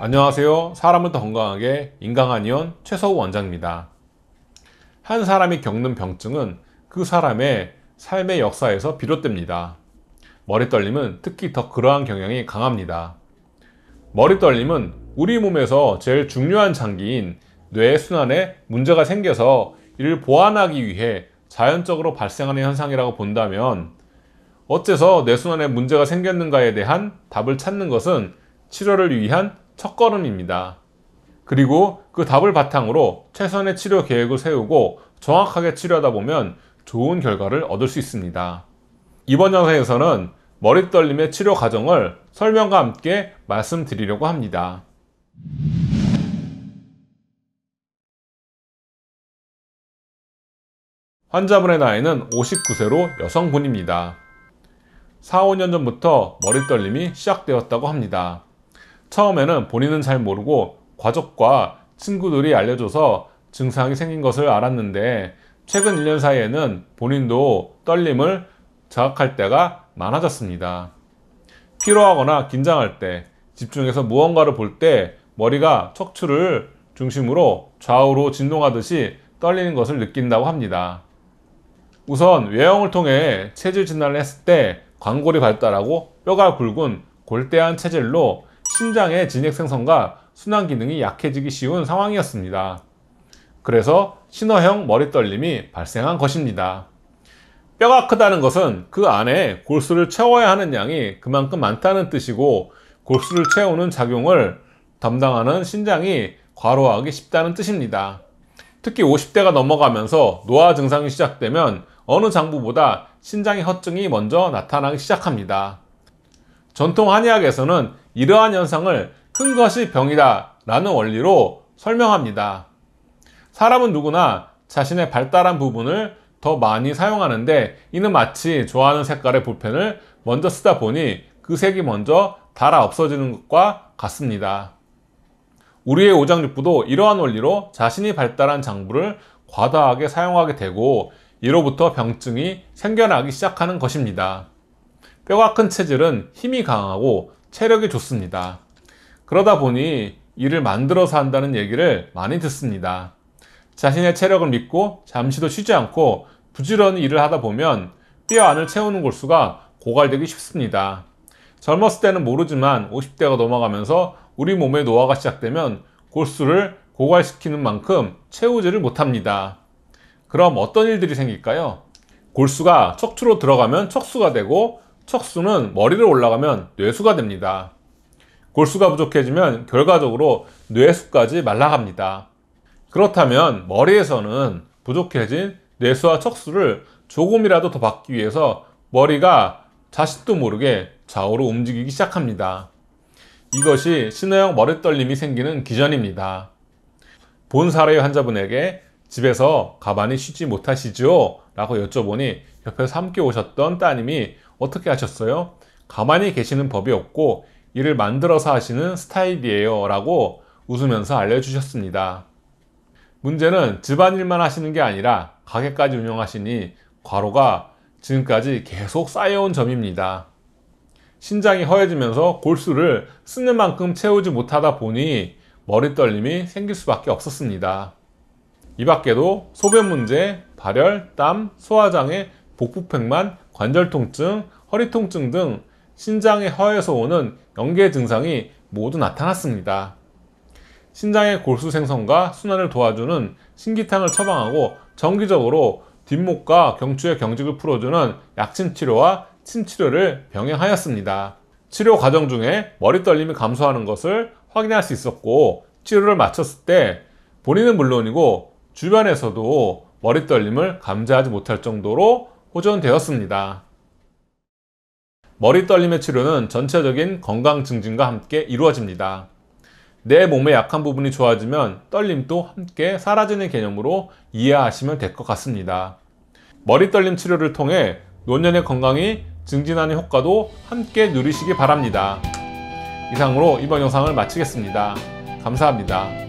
안녕하세요. 사람을 더 건강하게 인강한의원 최서우 원장입니다. 한 사람이 겪는 병증은 그 사람의 삶의 역사에서 비롯됩니다. 머리떨림은 특히 더 그러한 경향이 강합니다. 머리떨림은 우리 몸에서 제일 중요한 장기인 뇌순환에 문제가 생겨서 이를 보완하기 위해 자연적으로 발생하는 현상이라고 본다면, 어째서 뇌순환에 문제가 생겼는가에 대한 답을 찾는 것은 치료를 위한 첫걸음입니다. 그리고 그 답을 바탕으로 최선의 치료 계획을 세우고 정확하게 치료하다 보면 좋은 결과를 얻을 수 있습니다. 이번 영상에서는 머리떨림의 치료 과정을 설명과 함께 말씀드리려고 합니다. 환자분의 나이는 59세로 여성분입니다. 4, 5년 전부터 머리떨림이 시작되었다고 합니다. 처음에는 본인은 잘 모르고 가족과 친구들이 알려줘서 증상이 생긴 것을 알았는데, 최근 1년 사이에는 본인도 떨림을 자각할 때가 많아졌습니다. 피로하거나 긴장할 때, 집중해서 무언가를 볼 때 머리가 척추를 중심으로 좌우로 진동하듯이 떨리는 것을 느낀다고 합니다. 우선 외형을 통해 체질 진단을 했을 때 관골이 발달하고 뼈가 굵은 골대한 체질로 신장의 진액 생성과 순환 기능이 약해지기 쉬운 상황이었습니다. 그래서 신어형 머리떨림이 발생한 것입니다. 뼈가 크다는 것은 그 안에 골수를 채워야 하는 양이 그만큼 많다는 뜻이고, 골수를 채우는 작용을 담당하는 신장이 과로하기 쉽다는 뜻입니다. 특히 50대가 넘어가면서 노화 증상이 시작되면 어느 장부보다 신장의 허증이 먼저 나타나기 시작합니다. 전통 한의학에서는 이러한 현상을 큰 것이 병이다 라는 원리로 설명합니다. 사람은 누구나 자신의 발달한 부분을 더 많이 사용하는데, 이는 마치 좋아하는 색깔의 볼펜을 먼저 쓰다 보니 그 색이 먼저 닳아 없어지는 것과 같습니다. 우리의 오장육부도 이러한 원리로 자신이 발달한 장부를 과다하게 사용하게 되고, 이로부터 병증이 생겨나기 시작하는 것입니다. 뼈가 큰 체질은 힘이 강하고 체력이 좋습니다. 그러다 보니 일을 만들어서 한다는 얘기를 많이 듣습니다. 자신의 체력을 믿고 잠시도 쉬지 않고 부지런히 일을 하다 보면 뼈 안을 채우는 골수가 고갈되기 쉽습니다. 젊었을 때는 모르지만 50대가 넘어가면서 우리 몸의 노화가 시작되면 골수를 고갈시키는 만큼 채우지를 못합니다. 그럼 어떤 일들이 생길까요? 골수가 척추로 들어가면 척수가 되고, 척수는 머리로 올라가면 뇌수가 됩니다. 골수가 부족해지면 결과적으로 뇌수까지 말라갑니다. 그렇다면 머리에서는 부족해진 뇌수와 척수를 조금이라도 더 받기 위해서 머리가 자신도 모르게 좌우로 움직이기 시작합니다. 이것이 신어형 머리떨림이 생기는 기전입니다. 본 사례의 환자분에게 집에서 가만히 쉬지 못하시죠? 라고 여쭤보니 옆에서 함께 오셨던 따님이 어떻게 하셨어요? 가만히 계시는 법이 없고 일을 만들어서 하시는 스타일이에요 라고 웃으면서 알려주셨습니다. 문제는 집안일만 하시는 게 아니라 가게까지 운영하시니 과로가 지금까지 계속 쌓여온 점입니다. 신장이 허해지면서 골수를 쓰는 만큼 채우지 못하다 보니 머리떨림이 생길 수밖에 없었습니다. 이 밖에도 소변 문제, 발열, 땀, 소화장애, 복부팽만, 관절 통증, 허리 통증 등 신장의 허에서 오는 연계 증상이 모두 나타났습니다. 신장의 골수 생성과 순환을 도와주는 신기탕을 처방하고 정기적으로 뒷목과 경추의 경직을 풀어주는 약침 치료와 침 치료를 병행하였습니다. 치료 과정 중에 머리떨림이 감소하는 것을 확인할 수 있었고, 치료를 마쳤을 때 본인은 물론이고 주변에서도 머리떨림을 감지하지 못할 정도로 호전되었습니다. 머리떨림의 치료는 전체적인 건강 증진과 함께 이루어집니다. 내 몸의 약한 부분이 좋아지면 떨림도 함께 사라지는 개념으로 이해하시면 될 것 같습니다. 머리떨림 치료를 통해 노년의 건강이 증진하는 효과도 함께 누리시기 바랍니다. 이상으로 이번 영상을 마치겠습니다. 감사합니다.